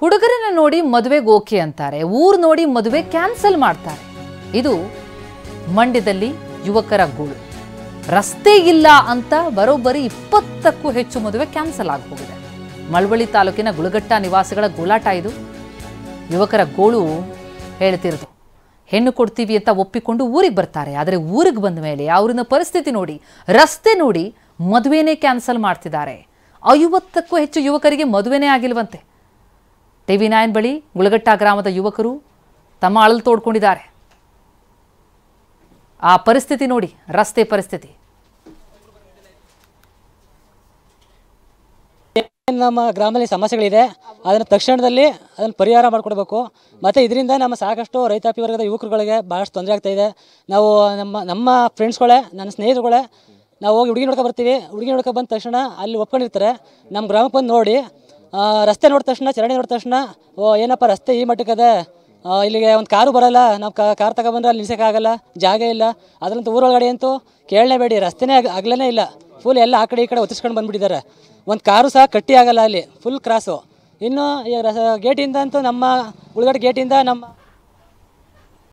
ಹುಡುಗರನ್ನ ನೋಡಿ ಮದುವೆಗೆ ಓಕೆ ಅಂತಾರೆ, ಊರು ನೋಡಿ ಮದುವೆ ಕ್ಯಾನ್ಸಲ್ ಮಾಡ್ತಾರೆ. ಇದು ಮಂಡ್ಯದಲ್ಲಿ ಯುವಕರ ಗೋಳು. ರಸ್ತೆ ಇಲ್ಲ ಅಂತ ಬರೋಬ್ಬರಿ 20ಕ್ಕೂ ಹೆಚ್ಚು ಮದುವೆ ಕ್ಯಾನ್ಸಲ್ ಆಗೋಗಿದೆ. ಮಳವಳ್ಳಿ ತಾಲೂಕಿನ ಗುಳಗಟ್ಟ ನಿವಾಸಿಗಳ ಗೋಳಾಟ ಇದು. ಯುವಕರ ಗೋಳು ಹೇಳ್ತಿರೋದು, ಹೆಣ್ಣು ಕೊಡ್ತೀವಿ ಅಂತ ಒಪ್ಪಿಕೊಂಡು ಊರಿಗೆ ಬರ್ತಾರೆ. ಆದರೆ ಊರಿಗೆ ಬಂದ ಮೇಲೆ ಅವ್ರನ್ನ ಪರಿಸ್ಥಿತಿ ನೋಡಿ, ರಸ್ತೆ ನೋಡಿ ಮದುವೆನೇ ಕ್ಯಾನ್ಸಲ್ ಮಾಡ್ತಿದ್ದಾರೆ. 50ಕ್ಕೂ ಹೆಚ್ಚು ಯುವಕರಿಗೆ ಮದುವೆನೇ ಆಗಿಲ್ವಂತೆ. TV9 ಬಳಿ ಗುಳಗಟ್ಟ ಗ್ರಾಮದ ಯುವಕರು ತಮ್ಮ ಅಳಲು ತೋಡ್ಕೊಂಡಿದ್ದಾರೆ. ಆ ಪರಿಸ್ಥಿತಿ ನೋಡಿ, ರಸ್ತೆ ಪರಿಸ್ಥಿತಿ. ನಮ್ಮ ಗ್ರಾಮದಲ್ಲಿ ಸಮಸ್ಯೆಗಳಿದೆ, ಅದನ್ನು ತಕ್ಷಣದಲ್ಲಿ ಅದನ್ನು ಪರಿಹಾರ ಮಾಡಿಕೊಡ್ಬೇಕು. ಮತ್ತು ಇದರಿಂದ ನಮ್ಮ ಸಾಕಷ್ಟು ರೈತಾಪಿ ವರ್ಗದ ಯುವಕರುಗಳಿಗೆ ಭಾಳಷ್ಟು ತೊಂದರೆ ಆಗ್ತಾಯಿದೆ. ನಾವು ನಮ್ಮ ಫ್ರೆಂಡ್ಸ್ಗಳೇ, ನನ್ನ ಸ್ನೇಹಿತರುಗಳೇ, ನಾವು ಹೋಗಿ ಹುಡುಗಿ ನೋಡ್ಕೊ ಬರ್ತೀವಿ. ಹುಡುಗಿ ನೋಡ್ಕೊ ಬಂದ ತಕ್ಷಣ ಅಲ್ಲಿ ಒಪ್ಕೊಂಡಿರ್ತಾರೆ. ನಮ್ಮ ಗ್ರಾಮಕ್ಕೆ ಬಂದು ನೋಡಿ, ರಸ್ತೆ ನೋಡಿದ ತಕ್ಷಣ, ಚರಂಡಿ ನೋಡಿದ ತಕ್ಷಣ, ಏನಪ್ಪ ರಸ್ತೆ ಈ ಮಟ್ಟಕ್ಕದೆ, ಇಲ್ಲಿಗೆ ಒಂದು ಕಾರು ಬರೋಲ್ಲ, ನಾವು ಕಾರ್ ತಗೊಬಂದ್ರೆ ಅಲ್ಲಿ ನಿಲ್ಸೋಕ್ಕಾಗಲ್ಲ, ಜಾಗ ಇಲ್ಲ. ಅದರಂತೂ ಊರೊಳಗಡೆ ಅಂತೂ ಕೇಳಲೇಬೇಡಿ, ರಸ್ತೆನೇ ಆಗಲೇ ಇಲ್ಲ. ಫುಲ್ ಎಲ್ಲ ಆ ಕಡೆ ಈ ಕಡೆ ಒತ್ತಿಸ್ಕೊಂಡು ಬಂದುಬಿಟ್ಟಿದ್ದಾರೆ. ಒಂದು ಕಾರು ಸಹ ಕಟ್ಟಿ ಆಗಲ್ಲ ಅಲ್ಲಿ, ಫುಲ್ ಕ್ರಾಸು. ಇನ್ನು ಗೇಟಿಂದ ಅಂತೂ ನಮ್ಮ ಉಳ್ಗಡೆ ಗೇಟಿಂದ ನಮ್ಮ